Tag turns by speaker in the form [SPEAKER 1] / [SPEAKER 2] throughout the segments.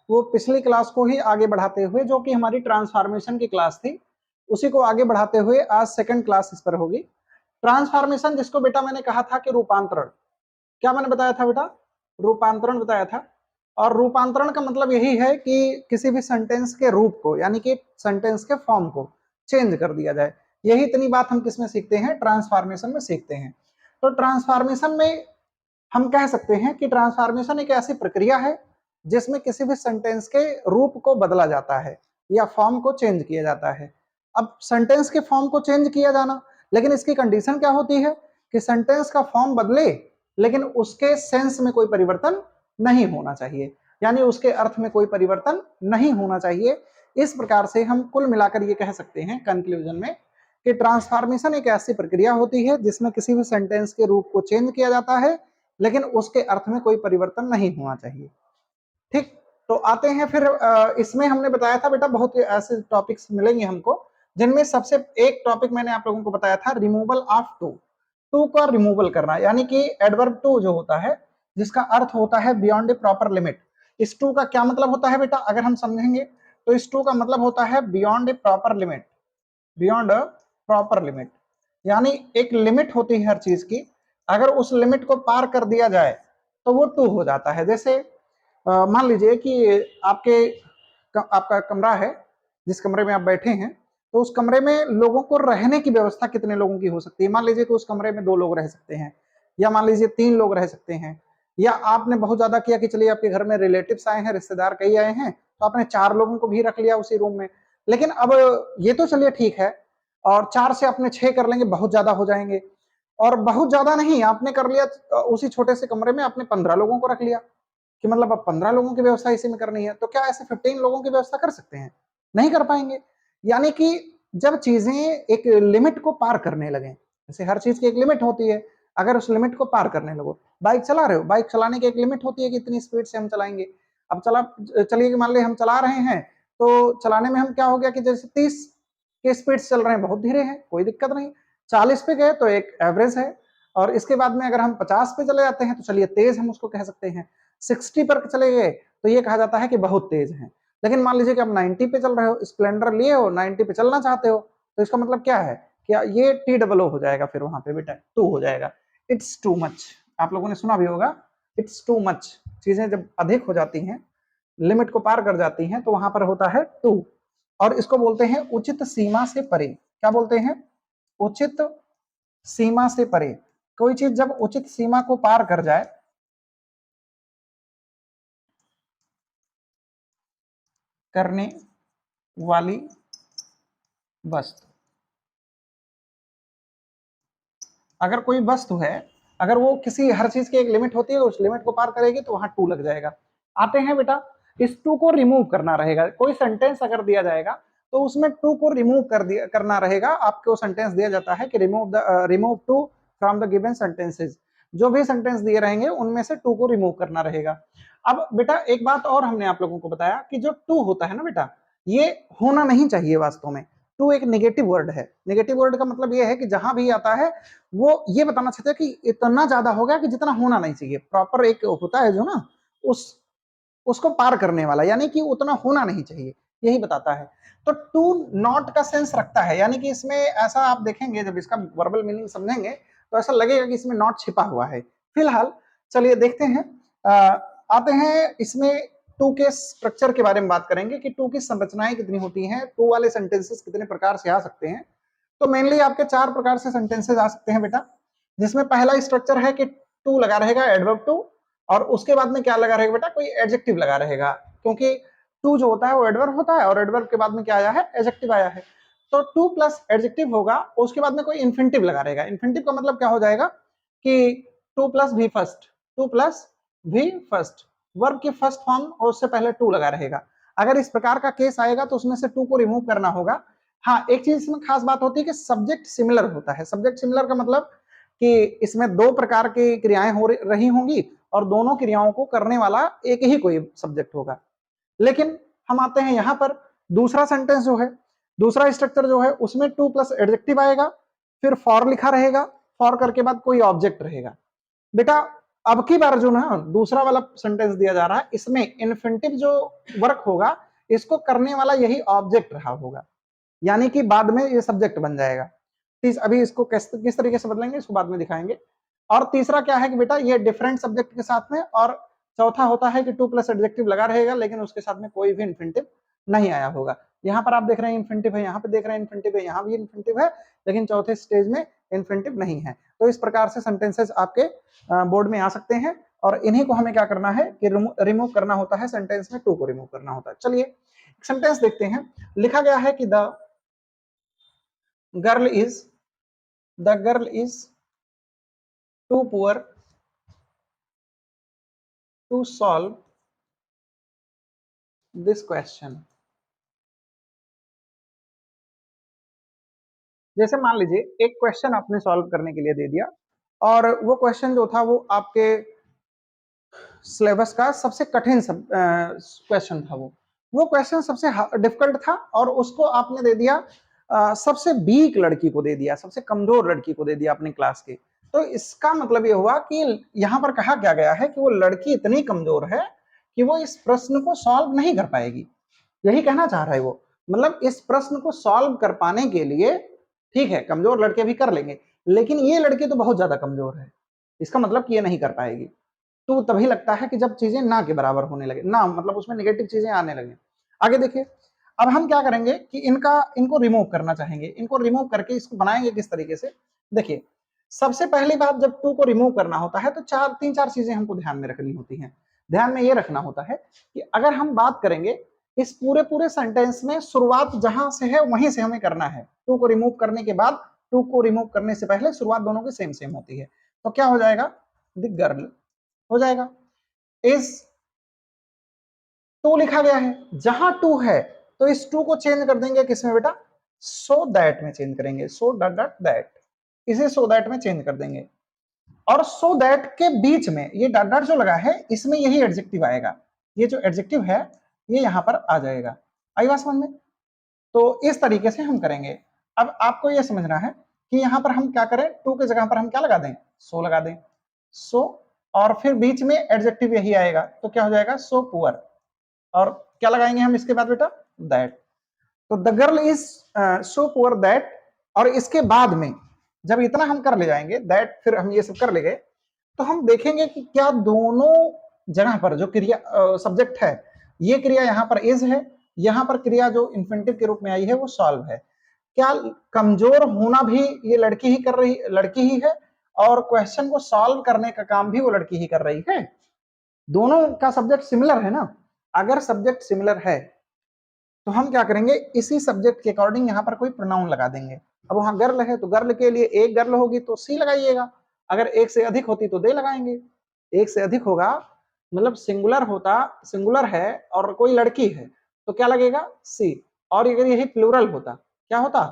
[SPEAKER 1] वो पिछली क्लास को ही आगे बढ़ाते हुए, जो कि हमारी ट्रांसफॉर्मेशन की क्लास थी, उसी को आगे बढ़ाते हुए आज सेकंड क्लास इस पर होगी। ट्रांसफॉर्मेशन, जिसको बेटा मैंने कहा था कि रूपांतरण, क्या मैंने बताया था बेटा? रूपांतरण बताया था। और रूपांतरण का मतलब यही है कि किसी भी सेंटेंस के रूप को, यानी कि सेंटेंस के फॉर्म को चेंज कर दिया जाए। यही इतनी बात हम किसमें सीखते हैं? ट्रांसफॉर्मेशन में सीखते हैं। तो ट्रांसफॉर्मेशन में हम कह सकते हैं कि ट्रांसफॉर्मेशन एक ऐसी प्रक्रिया है जिसमें किसी भी सेंटेंस के रूप को बदला जाता है या फॉर्म को चेंज किया जाता है। अब सेंटेंस के फॉर्म को चेंज किया जाना, लेकिन इसकी कंडीशन क्या होती है कि सेंटेंस का फॉर्म बदले लेकिन उसके सेंस में कोई परिवर्तन नहीं होना चाहिए, यानी उसके अर्थ में कोई परिवर्तन नहीं होना चाहिए। इस प्रकार से हम कुल मिलाकर ये कह सकते हैं कंक्लूजन में कि ट्रांसफॉर्मेशन एक ऐसी प्रक्रिया होती है जिसमें किसी भी सेंटेंस के रूप को चेंज किया जाता है लेकिन उसके अर्थ में कोई परिवर्तन नहीं होना चाहिए। ठीक, तो आते हैं फिर इसमें हमने बताया था बेटा बहुत ऐसे टॉपिक्स मिलेंगे हमको, जिनमें सबसे एक टॉपिक मैंने आप लोगों को बताया था रिमूवल ऑफ टू। टू का रिमूवल करना, यानी कि एडवर्ब टू जो होता है जिसका अर्थ होता है बियॉन्ड ए प्रॉपर लिमिट। इस टू का क्या मतलब होता है बेटा? अगर हम समझेंगे तो इस टू का मतलब होता है beyond a proper limit. Beyond proper limit, यानी एक लिमिट होती है हर चीज की, अगर उस लिमिट को पार कर दिया जाए तो वो टू हो जाता है। जैसे मान लीजिए कि आपका कमरा है, जिस कमरे में आप बैठे हैं, तो उस कमरे में लोगों को रहने की व्यवस्था कितने लोगों की हो सकती है? मान लीजिए कि उस कमरे में 2 लोग रह सकते हैं, या मान लीजिए 3 लोग रह सकते हैं, या आपने बहुत ज्यादा किया कि चलिए आपके घर में रिलेटिव्स आए हैं, रिश्तेदार कई आए हैं, तो आपने 4 लोगों को भी रख लिया उसी रूम में। लेकिन अब ये तो चलिए ठीक है, और 4 से आपने 6 कर लेंगे, बहुत ज्यादा हो जाएंगे। और बहुत ज्यादा नहीं, आपने कर लिया उसी छोटे से कमरे में आपने 15 लोगों को रख लिया, कि मतलब अब 15 लोगों की व्यवस्था इसी में करनी है। तो क्या ऐसे 15 लोगों की व्यवस्था कर सकते हैं? नहीं कर पाएंगे। यानी कि जब चीजें एक लिमिट को पार करने लगे, जैसे हर चीज की एक लिमिट होती है, अगर उस लिमिट को पार करने लगो, बाइक चला रहे हो, बाइक चलाने की एक लिमिट होती है कि इतनी स्पीड से हम चलाएंगे। अब चलिए मान लीजिए हम चला रहे हैं, तो चलाने में हम क्या हो गया कि जैसे 30 के स्पीड से चल रहे हैं, बहुत धीरे हैं, कोई दिक्कत नहीं। 40 पे गए तो एक एवरेज है, और इसके बाद में अगर हम 50 पे चले जाते हैं तो चलिए तेज हम उसको कह सकते हैं। 60 पर चले गए तो ये कहा जाता है कि बहुत तेज है। लेकिन मान लीजिए कि आप 90 पे चल रहे हो, स्प्लेंडर लिए हो, 90 पे चलना चाहते हो, तो इसका मतलब क्या है? क्या ये टी डबल ओ हो जाएगा, फिर वहां पे बेटा टू हो जाएगा। इट्स टू मच, आप लोगों ने सुना भी होगा, इट्स टू मच। चीजें जब अधिक हो जाती हैं, लिमिट को पार कर जाती हैं, तो वहां पर होता है टू। और इसको बोलते हैं उचित सीमा से परे। क्या बोलते हैं? उचित सीमा से परे। कोई चीज जब उचित सीमा को पार कर जाए, करने वाली वस्तु, अगर कोई वस्तु है, अगर वो किसी, हर चीज की एक लिमिट होती है, उस लिमिट को पार करेगी तो वहां टू लग जाएगा। आते हैं बेटा, इस टू को रिमूव करना रहेगा। कोई सेंटेंस अगर दिया जाएगा तो उसमें टू को रिमूव करना रहेगा। आपको सेंटेंस दिया जाता है कि remove too from the given sentences. जो भी सेंटेंस दिए रहेंगे उनमें से टू को रिमूव करना रहेगा। अब बेटा एक बात और हमने आप लोगों को बताया कि जो टू होता है ना बेटा, ये होना नहीं चाहिए वास्तव में। टू एक नेगेटिव वर्ड है। नेगेटिव वर्ड का मतलब ये है कि जहां भी आता है वो ये बताना चाहते हैं कि इतना ज्यादा हो गया कि जितना होना नहीं चाहिए। प्रॉपर एक होता है जो ना, उस उसको पार करने वाला, यानी कि उतना होना नहीं चाहिए, यही बताता है। तो टू नॉट का सेंस रखता है, यानी कि इसमें ऐसा आप देखेंगे, जब इसका वर्बल मीनिंग समझेंगे तो ऐसा लगेगा कि इसमें नॉट छिपा हुआ है। फिलहाल चलिए देखते हैं, आते हैं इसमें टू के स्ट्रक्चर के बारे में बात करेंगे कि टू की संरचनाएं कितनी होती हैं, टू वाले सेंटेंसेस कितने प्रकार से आ सकते हैं। तो मेनली आपके 4 प्रकार से सेंटेंसेस आ सकते हैं बेटा, जिसमें पहला स्ट्रक्चर है कि टू लगा रहेगा एडवर्ब टू, और उसके बाद में क्या लगा रहेगा बेटा? कोई एडजेक्टिव लगा रहेगा, क्योंकि टू जो होता है वो एडवर्ब होता है, और एडवर्ब के बाद में क्या आया है? एडजेक्टिव आया है। तो टू प्लस एडजेक्टिव होगा, उसके बाद में कोई इन्फिनिटिव लगा रहेगा। इन्फिनिटिव का मतलब क्या हो जाएगा कि टू प्लस भी फर्स्ट, टू प्लस भी फर्स्ट, वर्ब की फर्स्ट फॉर्म और उससे पहले टू लगा रहेगा। अगर इस प्रकार का केस आएगा तो उसमें से टू को रिमूव करना होगा। हाँ, एक चीज इसमें खास बात होती है कि सब्जेक्ट सिमिलर होता है। सब्जेक्ट सिमिलर का मतलब कि इसमें 2 प्रकार की क्रियाएं हो रही होंगी और दोनों क्रियाओं को करने वाला एक ही कोई सब्जेक्ट होगा। लेकिन हम आते हैं यहां पर, दूसरा सेंटेंस जो है, दूसरा स्ट्रक्चर जो है, उसमें टू प्लस एडजेक्टिव आएगा, फिर फॉर लिखा रहेगा, फॉर करके बाद कोई ऑब्जेक्ट रहेगा। बेटा अब की बार जो ना दूसरा वाला सेंटेंस दिया जा रहा है, इसमें इन्फिनिटिव जो वर्क होगा इसको करने वाला यही ऑब्जेक्ट रहा होगा, यानी कि बाद में ये सब्जेक्ट बन जाएगा। अभी इसको किस तरीके से बदलेंगे इसको बाद में दिखाएंगे। और तीसरा क्या है कि बेटा ये डिफरेंट सब्जेक्ट के साथ में, और चौथा होता है कि टू प्लस एडजेक्टिव लगा रहेगा लेकिन उसके साथ में कोई भी इन्फिनिटिव नहीं आया होगा। यहाँ पर आप देख रहे हैं इन्फिनिटिव है, यहाँ पे देख रहे हैं इन्फिनिटिव है, यहाँ भी इन्फिनिटिव है, लेकिन चौथे स्टेज में इन्फिनिटिव नहीं है। तो इस प्रकार से सेंटेंसेस आपके बोर्ड में आ सकते हैं, और इन्हीं को हमें क्या करना है कि रिमूव करना होता है, सेंटेंस में टू को रिमूव करना होता है। चलिए सेंटेंस देखते हैं। लिखा गया है कि the girl is too poor to solve this question. जैसे मान लीजिए एक क्वेश्चन आपने सॉल्व करने के लिए दे दिया, और वो क्वेश्चन जो था वो आपके सिलेबस का सबसे कठिन क्वेश्चन था। वो क्वेश्चन सबसे डिफिकल्ट था, और उसको आपने दे दिया सबसे वीक लड़की को दे दिया, सबसे कमजोर लड़की को दे दिया अपनी क्लास के। तो इसका मतलब ये हुआ कि यहाँ पर कहा क्या गया है कि वो लड़की इतनी कमजोर है कि वो इस प्रश्न को सॉल्व नहीं कर पाएगी। यही कहना चाह रहा है वो, मतलब इस प्रश्न को सॉल्व कर पाने के लिए, ठीक है कमजोर लड़के भी कर लेंगे, लेकिन ये लड़की तो बहुत ज्यादा कमजोर है, इसका मतलब कि ये नहीं कर पाएगी। तो तभी लगता है कि जब चीजें ना के बराबर होने लगे, ना मतलब उसमें नेगेटिव चीजें आने लगे। आगे देखिए, अब हम क्या करेंगे कि इनको रिमूव करना चाहेंगे। इनको रिमूव करके इसको बनाएंगे किस तरीके से, देखिए सबसे पहली बात जब टू को रिमूव करना होता है तो तीन चार चीजें हमको ध्यान में रखनी होती हैं। ध्यान में ये रखना होता है कि अगर हम बात करेंगे इस पूरे पूरे सेंटेंस में, शुरुआत जहां से है वहीं से हमें करना है। टू को रिमूव करने के बाद, टू को रिमूव करने से पहले शुरुआत दोनों की सेम सेम होती है। तो क्या हो जाएगा, द गर्ल हो जाएगा। इज टू लिखा गया है, जहां टू है तो इस टू को चेंज कर देंगे किसमें बेटा, सो दैट में चेंज करेंगे। सो डॉट डॉट दैट, इसे सो दैट में चेंज कर देंगे। और सो दैट के बीच में ये डॉट डॉट जो लगा है इसमें यही एडजेक्टिव आएगा। ये जो एडजेक्टिव है ये यहां पर आ जाएगा। आई बात समझ में? तो इस तरीके से हम करेंगे। अब आपको यह समझना है कि यहां पर हम क्या करें, टू की जगह पर हम क्या लगा दें, सो लगा दें। सो और फिर बीच में एडजेक्टिव यही आएगा, तो क्या हो जाएगा, सो पुअर। और क्या लगाएंगे हम इसके बाद बेटा, दैट। तो the girl is so poor that, और इसके बाद में जब इतना हम कर ले जाएंगे, दैट फिर हम ये सब कर ले गए, तो हम देखेंगे कि क्या दोनों जगह पर जो क्रिया सब्जेक्ट है, ये क्रिया यहाँ पर इज है, यहाँ पर क्रिया जो इन्फिनिटिव के रूप में आई है वो सॉल्व है। क्या कमजोर होना भी ये लड़की ही है, और क्वेश्चन को सॉल्व करने का काम भी वो लड़की ही कर रही है। दोनों का सब्जेक्ट सिमिलर है ना। अगर सब्जेक्ट सिमिलर है तो हम क्या करेंगे, इसी सब्जेक्ट के अकॉर्डिंग यहाँ पर कोई प्रोनाउन लगा देंगे। अब वहां गर्ल है तो गर्ल के लिए एक गर्ल होगी तो सी लगाइएगा, अगर एक से अधिक होती तो दे लगाएंगे। एक से अधिक होगा मतलब सिंगुलर है और कोई लड़की है तो क्या लगेगा, सी। और अगर यही प्लूरल होता, क्या होता,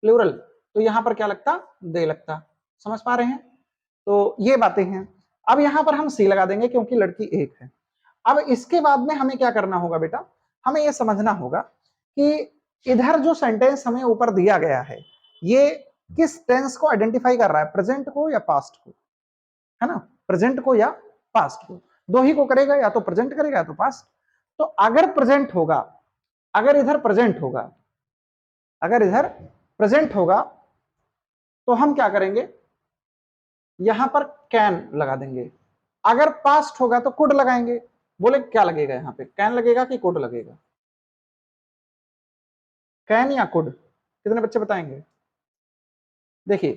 [SPEAKER 1] प्लूरल, तो यहाँ पर क्या लगता, दे लगता। समझ पा रहे हैं? तो ये बातें हैं। अब यहाँ पर हम सी लगा देंगे क्योंकि लड़की एक है। अब इसके बाद में हमें क्या करना होगा बेटा, हमें यह समझना होगा कि इधर जो सेंटेंस हमें ऊपर दिया गया है ये किस टेंस को आइडेंटिफाई कर रहा है, प्रेजेंट को या पास्ट को, है ना, प्रेजेंट को या पास्ट को। दो ही को करेगा, या तो प्रेजेंट करेगा या तो पास्ट। तो अगर प्रेजेंट होगा, अगर इधर प्रेजेंट होगा, अगर इधर प्रेजेंट होगा तो हम क्या करेंगे, यहां पर कैन लगा देंगे। अगर पास्ट होगा तो कुड लगाएंगे। बोले क्या लगेगा, यहां पे कैन लगेगा कि कुड लगेगा, कैन या कुड, कितने बच्चे बताएंगे? देखिए,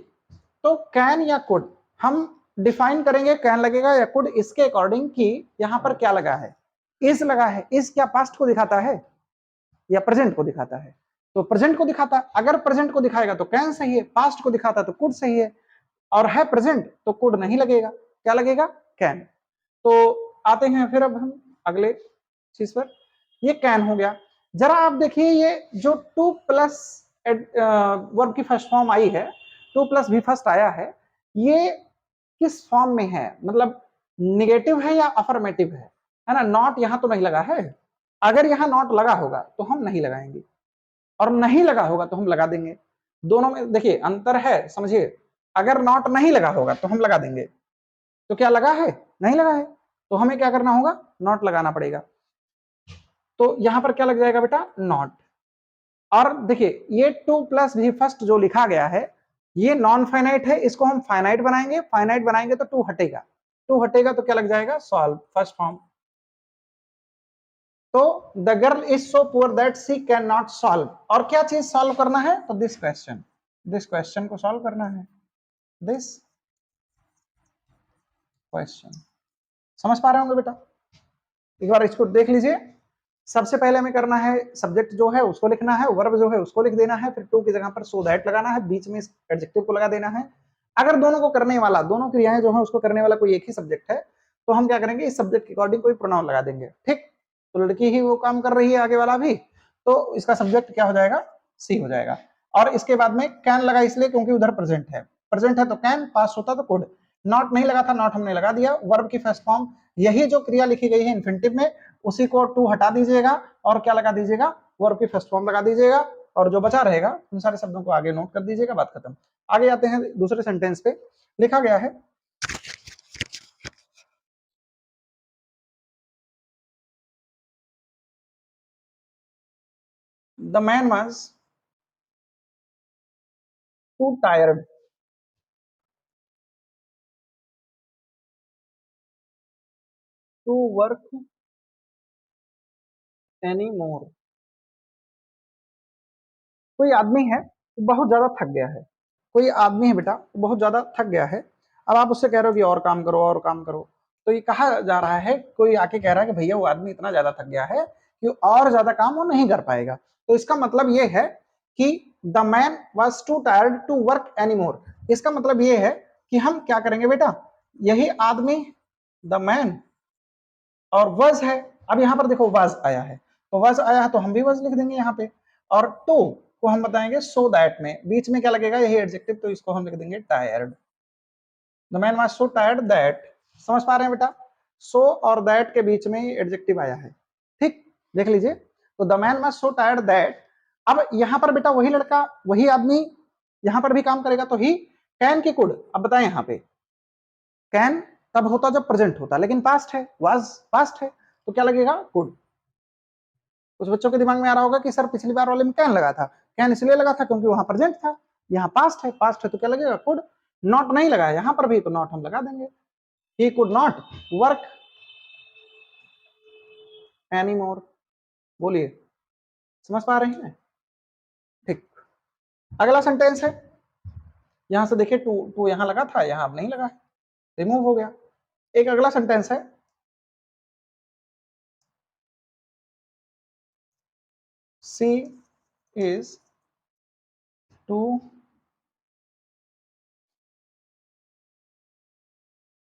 [SPEAKER 1] तो कैन या कुड हम डिफाइन करेंगे, कैन लगेगा या कुड, इसके अकॉर्डिंग कि यहां पर क्या लगा है, इज लगा है। इज क्या पास्ट को दिखाता है या प्रेजेंट को दिखाता है? तो प्रेजेंट को दिखाता है। अगर प्रेजेंट को दिखाएगा तो कैन सही है, पास्ट को दिखाता तो कुड सही है, और है प्रेजेंट तो कुड नहीं लगेगा, क्या लगेगा, कैन। तो आते हैं फिर अब हम अगले चीज पर। ये कैन हो गया। जरा आप देखिए ये जो टू प्लस वर्ब की फर्स्ट फॉर्म आई है, टू प्लस भी फर्स्ट आया है, ये किस फॉर्म में है, मतलब निगेटिव है या अफर्मेटिव है ना। नॉट यहां तो नहीं लगा है। अगर यहां नॉट लगा होगा तो हम नहीं लगाएंगे, और नहीं लगा होगा तो हम लगा देंगे। दोनों में देखिए अंतर है, समझिए। अगर नॉट नहीं लगा होगा तो हम लगा देंगे, तो क्या लगा है? नहीं लगा है, तो हमें क्या करना होगा? नॉट लगाना पड़ेगा। तो यहां पर क्या लग जाएगा बेटा? नॉट। और देखिए ये 2 प्लस भी फर्स्ट जो लिखा गया है ये नॉन फाइनाइट है, इसको हम फाइनाइट बनाएंगे, फाइनाइट बनाएंगे तो 2 हटेगा, 2 हटेगा तो क्या लग जाएगा? Solve, first form. तो the girl is so poor that she can not solve, और क्या चीज सॉल्व करना है? तो दिस क्वेश्चन को सॉल्व करना है, दिस क्वेश्चन। समझ पा रहे होंगे बेटा? एक बार इसको देख लीजिए। सबसे पहले हमें करना है सब्जेक्ट जो है उसको लिखना है, वर्ब जो है उसको लिख देना है, फिर टू की जगह पर सो दैट लगाना है, बीच में एडजेक्टिव को लगा देना है। अगर दोनों को करने वाला, दोनों क्रियाएं जो है उसको करने वाला कोई एक ही सब्जेक्ट है तो हम क्या करेंगे? इस सब्जेक्ट के अकॉर्डिंग कोई प्रोनाउन लगा देंगे। ठीक, तो लड़की ही वो काम कर रही है, आगे वाला भी, तो इसका सब्जेक्ट क्या हो जाएगा? सी हो जाएगा। और इसके बाद में कैन लगा इसलिए क्योंकि उधर प्रेजेंट है, प्रेजेंट है तो कैन, पास होता तो कुड। नॉट नहीं लगा था, नॉट हमने लगा दिया। वर्ब की फर्स्ट फॉर्म, यही जो क्रिया लिखी गई है इन्फिनिटिव में उसी को टू हटा दीजिएगा और क्या लगा दीजिएगा? वर्ब की फर्स्ट फॉर्म लगा दीजिएगा, और जो बचा रहेगा उन सारे शब्दों को आगे नोट कर दीजिएगा, बात खत्म। आगे आते हैं दूसरे सेंटेंस पे। लिखा गया है the man was too tired to work any more. कोई आदमी है बहुत ज्यादा थक गया है, कोई आदमी है बेटा बहुत ज्यादा थक गया है। अब आप उससे कह रहे हो कि और काम करो और काम करो, तो ये कहा जा रहा है, कोई आके कह रहा है कि भैया वो आदमी इतना ज्यादा थक गया है कि और ज्यादा काम वो नहीं कर पाएगा। तो इसका मतलब ये है कि the man was too tired to work any more. इसका मतलब ये है कि हम क्या करेंगे बेटा? यही आदमी द मैन और वज है। अब यहाँ पर देखो वज आया है, तो वज आया है तो हम भी वज लिख देंगे यहाँ पे। और टू को हम बताएंगे सो दैट में, बीच में क्या लगेगा? यही एडजेक्टिव, तो इसको हम लिख देंगे tired. The man was so tired that, समझ पा रहे हैं बेटा? सो और दैट के बीच में एडजेक्टिव आया है। ठीक, देख लीजिए। तो the man was so tired that. अब यहाँ पर बेटा वही लड़का वही आदमी यहाँ पर भी काम करेगा, तो ही कैन की कुड। अब बताएं यहाँ पे कैन तब होता जब प्रेजेंट होता, लेकिन पास्ट है, वाज पास्ट है, तो क्या लगेगा? कुड। कुछ बच्चों के दिमाग में आ रहा होगा कि सर पिछली बार वाले में कैन लगा था, कैन इसलिए लगा था क्योंकि वहां प्रेजेंट था, यहाँ पास्ट है, पास्ट है तो क्या लगेगा? कुड। नॉट नहीं लगा यहाँ पर भी, तो नॉट हम लगा देंगे। He could not work any मोर। बोलिए, समझ पा रहे हैं? ठीक, अगला सेंटेंस है। यहां से देखिए टू टू यहाँ लगा था, यहाँ अब नहीं लगा है, रिमूव हो गया। एक अगला सेंटेंस है, she is too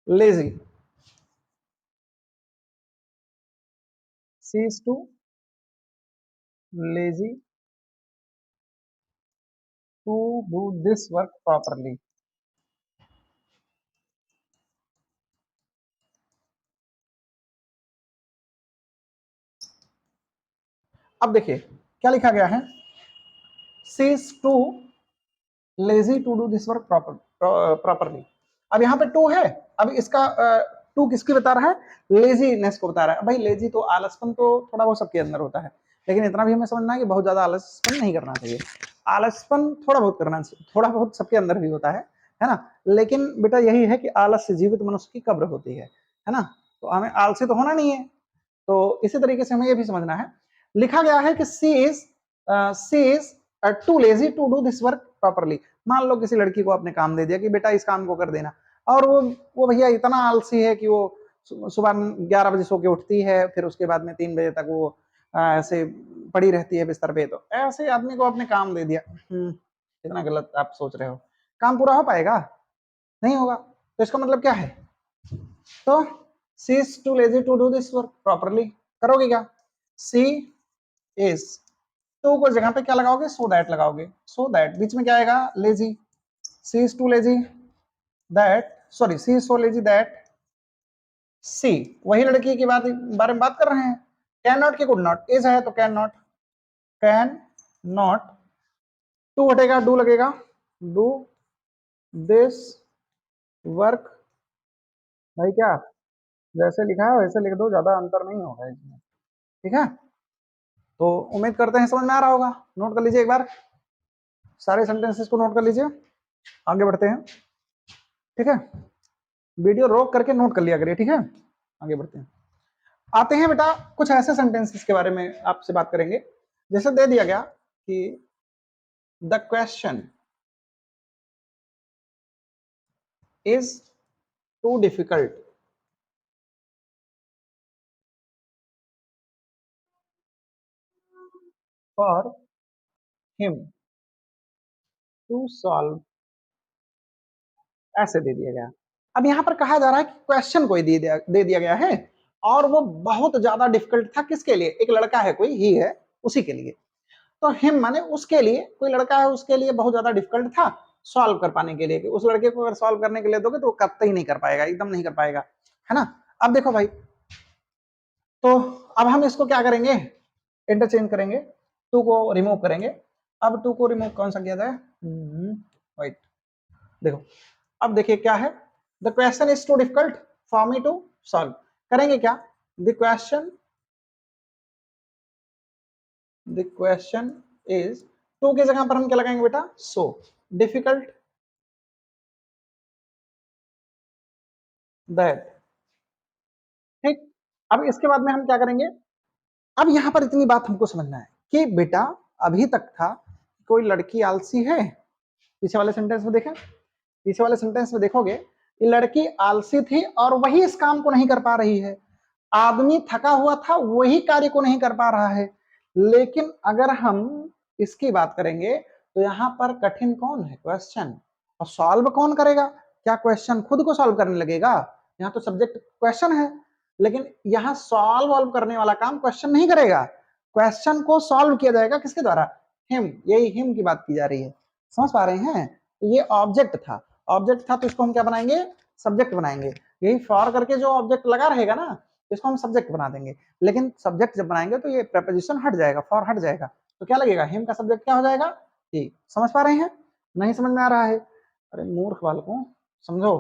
[SPEAKER 1] lazy. She is too lazy to do this work properly. अब देखिए क्या लिखा गया है, she is too lazy to do this work properly. अब यहाँ पे टू है, अब इसका टू किसकी बता रहा है? लेजीनेस को बता रहा है। भाई लेजी तो आलसपन तो थोड़ा बहुत सबके अंदर होता है, लेकिन इतना भी हमें समझना है कि बहुत ज्यादा आलसपन नहीं करना चाहिए। आलसपन थोड़ा बहुत करना चाहिए, थोड़ा बहुत सबके अंदर भी होता है ना। लेकिन बेटा यही है कि आलस से जीवित मनुष्य की कब्र होती है ना। तो हमें आलसी तो होना नहीं है। तो इसी तरीके से हमें यह भी समझना है, लिखा गया है कि she is too lazy to do this work properly. मान लो किसी लड़की को आपने काम दे दिया कि बेटा इस काम को कर देना, और वो भैया इतना आलसी है कि वो सुबह 11 बजे सो के उठती है, फिर उसके बाद में 3 बजे तक वो ऐसे पड़ी रहती है बिस्तर पे। तो ऐसे आदमी को आपने काम दे दिया, कितना गलत आप सोच रहे हो। काम पूरा हो पाएगा? नहीं होगा। तो इसका मतलब क्या है? तो she is too lazy to do this work properly, करोगे क्या? सी इज, टू को जगह पे क्या लगाओगे? सो दैट लगाओगे। सो दैट बीच में क्या आएगा? Lazy. She is too lazy that, sorry she is so lazy that she, वही लड़की की बारे में बात कर रहे हैं। कैन नॉट की कुड नॉट, इज है तो can not, can not, to हटेगा डू लगेगा, डू दिस वर्क भाई क्या, जैसे लिखा है वैसे लिख दो, ज्यादा अंतर नहीं होगा इसमें। ठीक है, तो उम्मीद करते हैं समझ में आ रहा होगा। नोट कर लीजिए एक बार, सारे सेंटेंसेस को नोट कर लीजिए, आगे बढ़ते हैं। ठीक है, वीडियो रोक करके नोट कर लिया करिए। ठीक है, आगे बढ़ते हैं। आते हैं बेटा कुछ ऐसे सेंटेंसेस के बारे में आपसे बात करेंगे, जैसे दे दिया गया कि the question is too difficult for him to solve, ऐसे दे दिया गया। अब यहां पर कहा जा रहा है कि क्वेश्चन कोई दे दिया गया है और वो बहुत ज्यादा डिफिकल्ट था। किसके लिए? एक लड़का है कोई, ही है, उसी के लिए। तो हिम माने उसके लिए, कोई लड़का है उसके लिए बहुत ज्यादा डिफिकल्ट था सॉल्व कर पाने के लिए, कि उस लड़के को अगर सॉल्व करने के लिए दोगे तो वो कतई नहीं कर पाएगा, एकदम नहीं कर पाएगा, है ना। अब देखो भाई, तो अब हम इसको क्या करेंगे, इंटरचेंज करेंगे, टू को रिमूव करेंगे। अब टू को रिमूव कौन सा किया जाए, वाइट। देखो, अब देखिए क्या है, the question is too difficult for me to solve. करेंगे क्या, द क्वेश्चन इज, टू की जगह पर हम क्या लगाएंगे बेटा, सो डिफिकल्ट दैट। ठीक, अब इसके बाद में हम क्या करेंगे, अब यहां पर इतनी बात हमको समझना है कि बेटा अभी तक था कोई लड़की आलसी है, पीछे वाले सेंटेंस में देखें, पीछे वाले सेंटेंस में देखोगे, ये लड़की आलसी थी और वही इस काम को नहीं कर पा रही है। आदमी थका हुआ था, वही कार्य को नहीं कर पा रहा है। लेकिन अगर हम इसकी बात करेंगे तो यहां पर कठिन कौन है, क्वेश्चन, और सॉल्व कौन करेगा? क्या क्वेश्चन खुद को सॉल्व करने लगेगा? यहाँ तो सब्जेक्ट क्वेश्चन है, लेकिन यहाँ सॉल्व वॉल्व करने वाला काम क्वेश्चन नहीं करेगा। क्वेश्चन को सॉल्व किया जाएगा किसके द्वारा, हिम, यही हिम की बात की जा रही है। समझ पा रहे हैं? ये ऑब्जेक्ट था, ऑब्जेक्ट था तो इसको हम क्या बनाएंगे, सब्जेक्ट बनाएंगे। यही फॉर करके जो ऑब्जेक्ट लगा रहेगा ना, इसको हम सब्जेक्ट बना देंगे। लेकिन सब्जेक्ट जब बनाएंगे तो ये प्रेपोजिशन हट जाएगा, फॉर हट जाएगा, तो क्या लगेगा, हिम का सब्जेक्ट क्या हो जाएगा, ही। समझ पा रहे हैं? नहीं समझ में आ रहा है? अरे मूर्ख बालकों, समझो।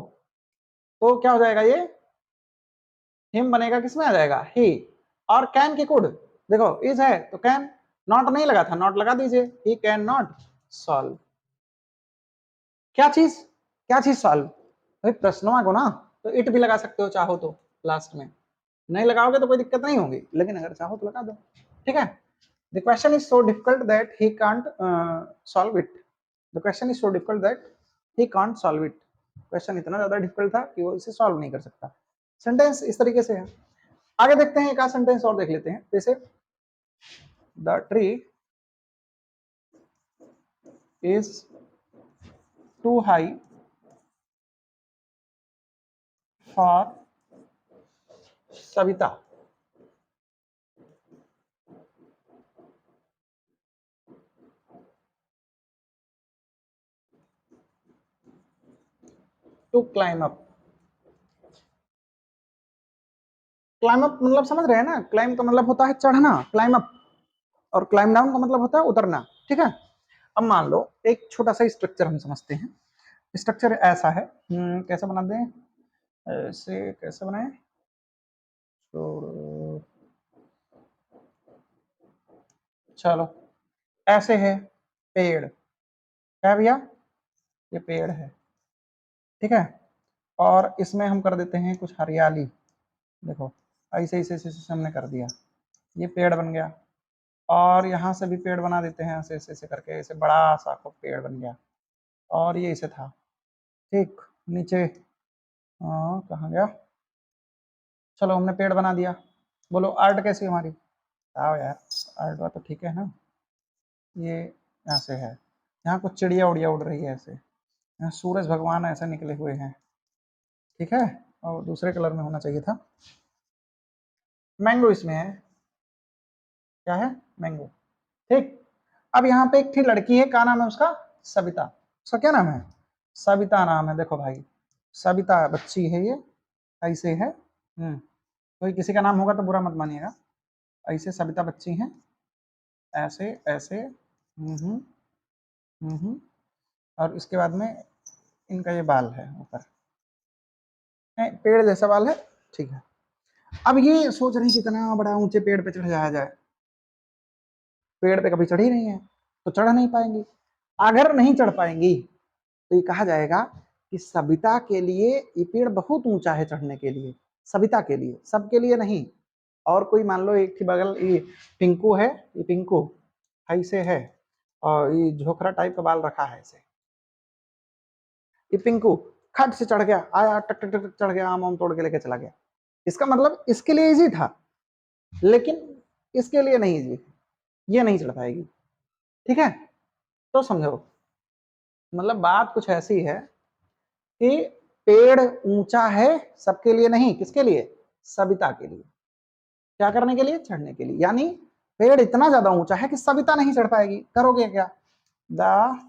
[SPEAKER 1] तो क्या हो जाएगा, ये हिम बनेगा, किसमें आ जाएगा, ही। और कैन की कुड, देखो इज है तो कैन, नॉट नहीं लगा था, नॉट लगा दीजिए, ही कैन नॉट सॉल्व। क्या चीज, क्या चीज सॉल्व, भाई प्रश्नों को ना, तो इट भी लगा सकते हो चाहो तो लास्ट में, नहीं लगाओगे तो कोई दिक्कत नहीं होगी, लेकिन अगर चाहो तो लगा दो। ठीक है, the question is so difficult that he can't solve it, the question is so difficult that he can't solve it. Question इतना ज्यादा डिफिकल्ट था कि वो इसे सॉल्व नहीं कर सकता। सेंटेंस इस तरीके से है। आगे देखते हैं, एक आध सेंटेंस और देख लेते हैं, जैसे the tree is too high for Savita. To climb up, climb up मतलब समझ रहे हैं ना, क्लाइम का मतलब होता है चढ़ना, क्लाइम अप, और क्लाइम डाउन का मतलब होता है उतरना। ठीक है, अब मान लो एक छोटा सा स्ट्रक्चर हम समझते हैं, स्ट्रक्चर ऐसा है, कैसे बना दें, ऐसे कैसे बनाए, तो चलो ऐसे है, पेड़, क्या है भैया, ये पेड़ है। ठीक है, और इसमें हम कर देते हैं कुछ हरियाली, देखो ऐसे ऐसे ऐसे ऐसे हमने कर दिया, ये पेड़ बन गया। और यहाँ से भी पेड़ बना देते हैं, ऐसे ऐसे ऐसे करके, ऐसे बड़ा सा पेड़ बन गया। और ये इसे था, ठीक, नीचे, कहाँ गया, चलो हमने पेड़ बना दिया। बोलो आर्ट कैसी हमारी, आओ यार, आर्ट बात तो ठीक है ना। ये यहाँ से है, यहाँ कुछ चिड़िया उड़िया उड़ रही है ऐसे, यहाँ सूरज भगवान ऐसे निकले हुए हैं। ठीक है, और दूसरे कलर में होना चाहिए था। मैंगो इसमें है, क्या है, मैंगो। ठीक, अब यहाँ पे एक थी लड़की है, क्या नाम है उसका, सविता। उसका क्या नाम है, सविता नाम है। देखो भाई, सविता बच्ची है ये, ऐसे है। कोई किसी का नाम होगा तो बुरा मत मानिएगा, ऐसे सविता बच्ची हैं, ऐसे ऐसे, हम्म हम्म, और इसके बाद में इनका ये बाल है ऊपर। पेड़ जैसा वाल है, ठीक है। अब ये सोच रहे हैं कितना बड़ा ऊंचे पेड़ पे चढ़ जाया जाए, पेड़ पे कभी चढ़ी नहीं है तो चढ़ नहीं पाएंगी। अगर नहीं चढ़ पाएंगी तो ये कहा जाएगा कि सविता के लिए ये पेड़ बहुत ऊंचा है चढ़ने के लिए, सविता के लिए, सबके लिए नहीं। और कोई मान लो एक थी बगल, ये पिंकू है, ये पिंकू ऐसे है और ये झोखरा टाइप का बाल रखा है ऐसे, ये पिंकू खट से चढ़ गया, आया टक टक टक चढ़ गया, आम तोड़ के लेके चला गया। इसका मतलब इसके लिए इजी था, लेकिन इसके लिए नहीं इजी, ये नहीं चढ़ पाएगी। ठीक है, तो समझो मतलब बात कुछ ऐसी है कि पेड़ ऊंचा है सबके लिए नहीं, किसके लिए? सविता के लिए। क्या करने के लिए? चढ़ने के लिए। यानी पेड़ इतना ज्यादा ऊंचा है कि सविता नहीं चढ़ पाएगी। करोगे क्या? The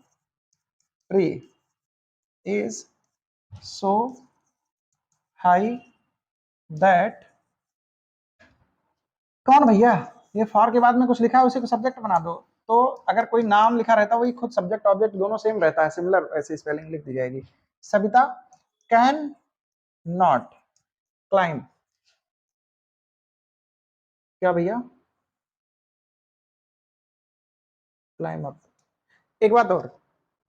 [SPEAKER 1] tree is so high that, कौन भैया? ये फॉर के बाद में कुछ लिखा है उसी को सब्जेक्ट बना दो। तो अगर कोई नाम लिखा रहता है वही खुद सब्जेक्ट ऑब्जेक्ट दोनों सेम रहता है, सिमिलर ऐसी स्पेलिंग लिख दी जाएगी। सविता कैन नॉट क्लाइंब, क्या भैया? Climb up. एक बात और,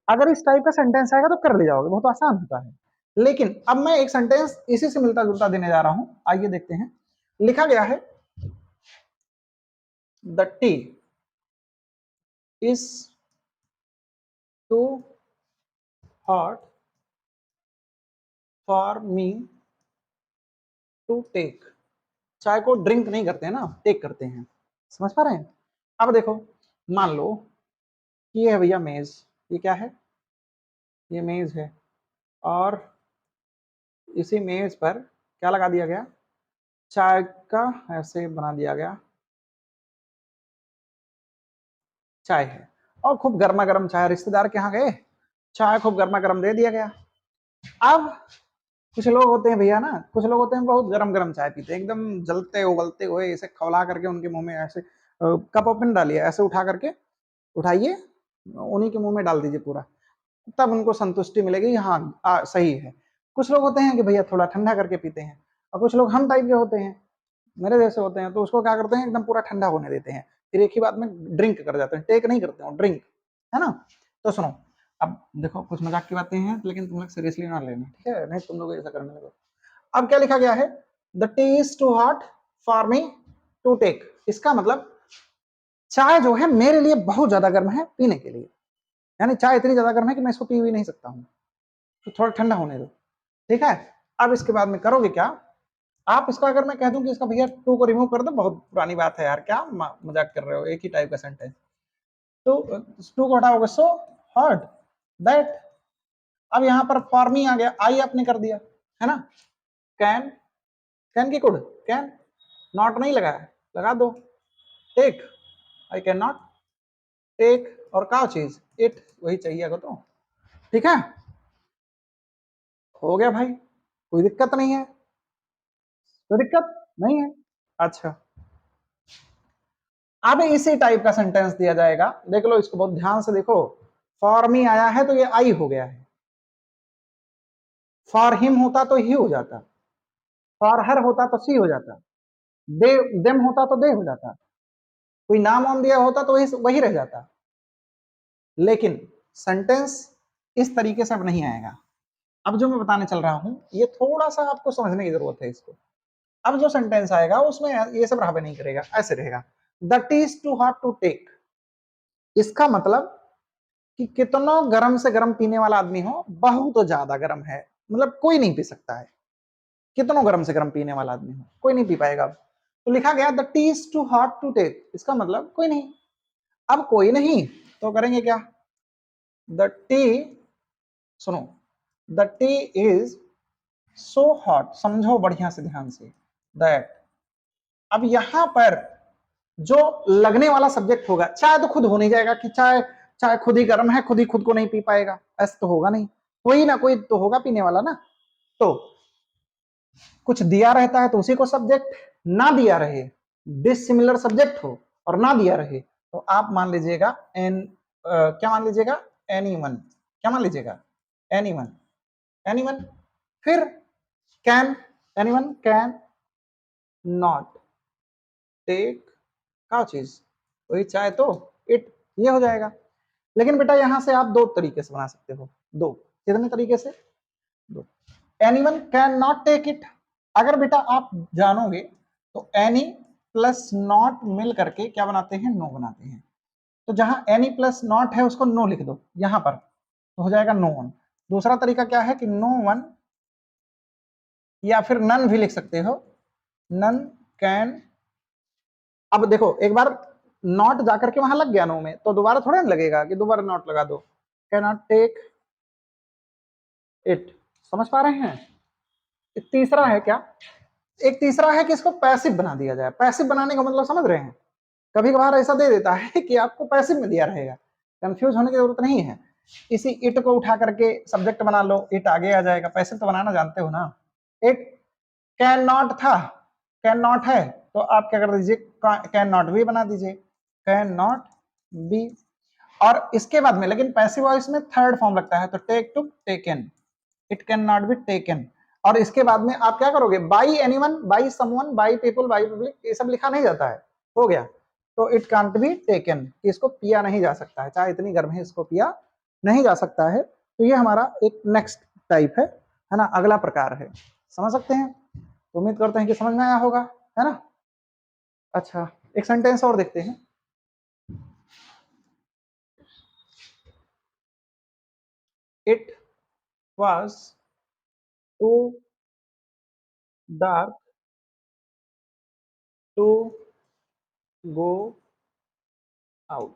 [SPEAKER 1] अगर इस टाइप का सेंटेंस आएगा तो कर ले जाओगे, बहुत आसान होता है। लेकिन अब मैं एक सेंटेंस इसी से मिलता जुलता देने जा रहा हूं, आइए देखते हैं। लिखा गया है the tea is too hot for me to take. चाय को ड्रिंक नहीं करते हैं ना, टेक करते हैं। समझ पा रहे हैं? अब देखो, मान लो कि ये है भैया मेज, ये क्या है? ये मेज है, और इसी मेज पर क्या लगा दिया गया? चाय का ऐसे बना दिया गया, चाय है और खूब गर्मा गर्म चाय, रिश्तेदार के यहाँ गए, चाय खूब गर्मा गर्म दे दिया गया। अब कुछ लोग होते हैं भैया ना, कुछ लोग होते हैं बहुत गरम गरम चाय पीते हैं, एकदम जलते उबलते हुए, ऐसे खौला करके उनके मुंह में ऐसे कप ओपन डालिए, ऐसे उठा करके उठाइए, उन्हीं के मुंह में डाल दीजिए पूरा, तब उनको संतुष्टि मिलेगी, हाँ सही है। कुछ लोग होते हैं कि भैया थोड़ा ठंडा करके पीते हैं, और कुछ लोग हम टाइप के होते हैं, मेरे जैसे होते हैं, तो उसको क्या करते हैं? एकदम पूरा ठंडा होने देते हैं, फिर एक ही बात में ड्रिंक कर जाते हैं, टेक नहीं करते हो, ड्रिंक, है ना? तो सुनो, अब देखो कुछ मजाक की बातें हैं, लेकिन तुम लोग सीरियसली ना लेना, ठीक है? नहीं तुम लोग ऐसा करने लगो। अब क्या लिखा गया है? The tea is too hot for me to take. इसका मतलब चाय जो है मेरे लिए बहुत ज्यादा गर्म है पीने के लिए, यानी चाय इतनी ज्यादा गर्म है कि मैं इसको पी भी नहीं सकता हूँ, तो थोड़ा ठंडा होने दो। ठीक है, अब इसके बाद में करोगे क्या? आप इसका, अगर मैं कह दूं कि इसका भैया टू को रिमूव कर दो, बहुत पुरानी बात है यार, क्या मजाक कर रहे हो, एक ही टाइप का सेंटेंस। तो टू को हटाओगे, सो हॉट दैट। अब यहां पर फॉर मी आ गया, आई आपने कर दिया, है ना? कैन, कैन की कुड, कैन, नॉट नहीं लगाया, लगा दो, take, I can not take, और का चीज इट, वही चाहिए को तो। ठीक है, हो गया भाई, कोई दिक्कत नहीं है, कोई दिक्कत नहीं है। अच्छा, अब इसी टाइप का सेंटेंस दिया जाएगा, देख लो इसको बहुत ध्यान से देखो। फॉर मी आया है तो ये आई हो गया है, फॉर हिम होता तो ही हो जाता, फॉर हर होता तो सी हो जाता, दे देम होता तो दे हो जाता, कोई नाम वाम दिया होता तो वही वही रह जाता। लेकिन सेंटेंस इस तरीके से अब नहीं आएगा। अब जो मैं बताने चल रहा हूं ये थोड़ा सा आपको समझने की जरूरत है इसको। अब जो सेंटेंस आएगा उसमें ये सब रहा नहीं करेगा, ऐसे रहेगा, the tea is too hot to take. इसका मतलब कि कितना गर्म से गर्म पीने वाला आदमी हो, बहुत ज्यादा गर्म है, मतलब कोई नहीं पी सकता है, कितना गर्म से गर्म पीने वाला आदमी हो कोई नहीं पी पाएगा। तो लिखा गया the tea is too hot to take, इसका मतलब कोई नहीं। अब कोई नहीं तो करेंगे क्या? द टी, सुनो, the tea is so hot, समझो बढ़िया से ध्यान से, दैट। अब यहां पर जो लगने वाला सब्जेक्ट होगा, चाय तो खुद हो नहीं जाएगा कि चाय, चाय खुद ही गर्म है, खुद ही खुद को नहीं पी पाएगा, ऐसा तो होगा नहीं, कोई ना कोई तो होगा पीने वाला ना। तो कुछ दिया रहता है तो उसी को सब्जेक्ट, ना दिया रहे, डिसिमिलर सब्जेक्ट हो और ना दिया रहे, तो आप मान लीजिएगा एन, क्या मान लीजिएगा? एनीवन, क्या मान लीजिएगा? Anyone, anyone. फिर can, anyone can not take क्या चीज, वही चाहे तो इट, ये हो जाएगा। लेकिन बेटा यहां से आप दो तरीके से बना सकते हो, दो, कितने तरीके से, दो। Anyone can not take it, अगर बेटा आप जानोगे तो एनी प्लस नॉट मिल करके क्या बनाते हैं, नो बनाते हैं। तो जहां एनी प्लस नॉट है उसको नो लिख दो यहां पर, तो हो जाएगा नो वन। दूसरा तरीका क्या है कि नो वन, या फिर नन भी लिख सकते हो, नन कैन। अब देखो एक बार नॉट जाकर के वहां लग गया नो में, तो दोबारा थोड़ा ना लगेगा कि दोबारा नॉट लगा दो, कैन नॉट टेक इट, समझ पा रहे हैं। तीसरा है क्या, एक तीसरा है कि इसको पैसिव बना दिया जाए। पैसिव बनाने का मतलब समझ रहे हैं, कभी कभार ऐसा दे देता है कि आपको पैसिव में दिया रहेगा, कंफ्यूज होने की जरूरत नहीं है। इसी इट को उठा करके सब्जेक्ट बना लो, इट आगे आ जाएगा। पैसिव तो बनाना जानते हो ना। इट कैन नॉट था, कैन नॉट है, तो आप क्या कर दीजिए, कैन नॉट बी बना दीजिए, कैन नॉट बी। और इसके बाद में लेकिन पैसिव वॉइस में थर्ड फॉर्म लगता है, तो take to taken, it can not be taken. और इसके बाद में आप क्या करोगे, by anyone, by someone, by people, by public, ये सब लिखा नहीं जाता है, हो गया। तो इट कांट बी टेकन, इसको पिया नहीं जा सकता है, चाहे इतनी गर्म है इसको पिया नहीं जा सकता है। तो ये हमारा एक नेक्स्ट टाइप है ना, अगला प्रकार है, समझ सकते हैं। तो उम्मीद करते हैं कि समझ में आया होगा, है ना। अच्छा, एक सेंटेंस और देखते हैं। It was too dark to go out.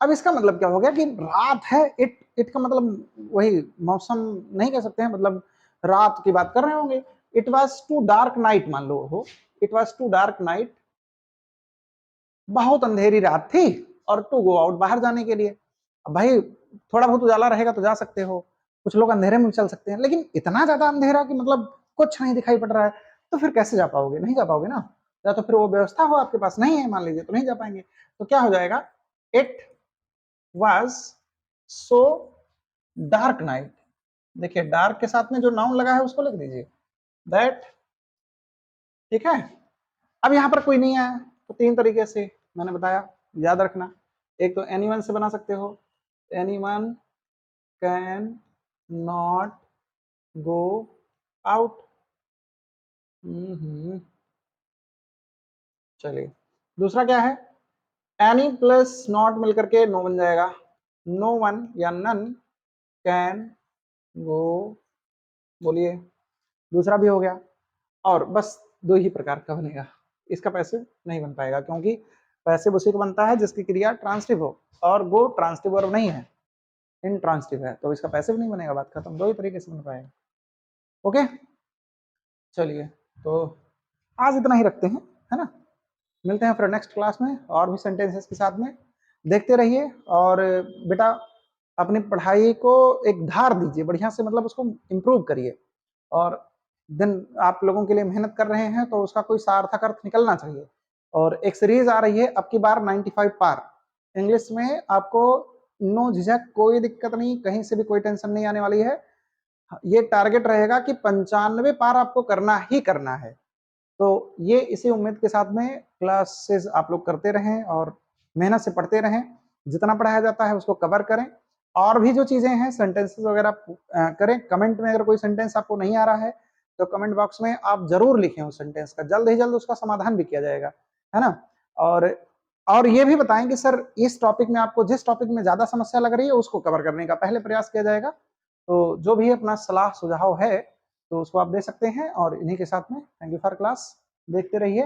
[SPEAKER 1] अब इसका मतलब क्या हो गया कि रात है, इट, इट का मतलब वही मौसम नहीं कह सकते हैं, मतलब रात की बात कर रहे होंगे। It was too dark night मान लो हो, it was too dark night, बहुत अंधेरी रात थी, और टू गो आउट, बाहर जाने के लिए। अब भाई थोड़ा बहुत उजाला रहेगा तो जा सकते हो, कुछ लोग अंधेरे में चल सकते हैं, लेकिन इतना ज्यादा अंधेरा कि मतलब कुछ नहीं दिखाई पड़ रहा है, तो फिर कैसे जा पाओगे, नहीं जा पाओगे ना। या तो फिर वो व्यवस्था हो आपके पास नहीं है मान लीजिए, तो नहीं जा पाएंगे। तो क्या हो जाएगा, it was so dark night। देखिए डार्क के साथ में जो नाउन लगा है उसको लिख दीजिए, दैट, ठीक है। अब यहां पर कोई नहीं आया, तो तीन तरीके से मैंने बताया, याद रखना। एक तो एनीवन से बना सकते हो, anyone can not go out. चलिए दूसरा क्या है, एनी प्लस नॉट मिलकर के नो बन जाएगा, नो वन या नन कैन गो, बोलिए, दूसरा भी हो गया। और बस दो ही प्रकार का बनेगा, इसका पैसिव नहीं बन पाएगा, क्योंकि पैसिव उसी को बनता है जिसकी क्रिया ट्रांसटिव हो, और वो ट्रांसटिव वर्ब नहीं है, इंट्रांसटिव है, तो इसका पैसिव नहीं बनेगा, बात खत्म। दो ही तरीके से बन पाएगा। ओके, चलिए तो आज इतना ही रखते हैं, है ना। मिलते हैं फिर नेक्स्ट क्लास में और भी सेंटेंसेस के साथ में, देखते रहिए। और बेटा अपनी पढ़ाई को एक धार दीजिए बढ़िया से, मतलब उसको इम्प्रूव करिए। और दिन आप लोगों के लिए मेहनत कर रहे हैं तो उसका कोई सार्थक अर्थ निकलना चाहिए। और एक सीरीज आ रही है अब की बार 95 पार इंग्लिश में, आपको नो झिझक, कोई दिक्कत नहीं, कहीं से भी कोई टेंशन नहीं आने वाली है। ये टारगेट रहेगा कि 95 पार आपको करना ही करना है। तो ये इसी उम्मीद के साथ में क्लासेस आप लोग करते रहें और मेहनत से पढ़ते रहें, जितना पढ़ाया जाता है उसको कवर करें। और भी जो चीजें हैं सेंटेंसेस वगैरह करें। कमेंट में अगर कोई सेंटेंस आपको नहीं आ रहा है तो कमेंट बॉक्स में आप जरूर लिखें उस सेंटेंस का, जल्द ही जल्द उसका समाधान भी किया जाएगा, है ना। और और ये भी बताएं कि सर इस टॉपिक में आपको जिस टॉपिक में ज्यादा समस्या लग रही है उसको कवर करने का पहले प्रयास किया जाएगा। तो जो भी अपना सलाह सुझाव है तो उसको आप दे सकते हैं। और इन्हीं के साथ में थैंक यू फॉर क्लास, देखते रहिए।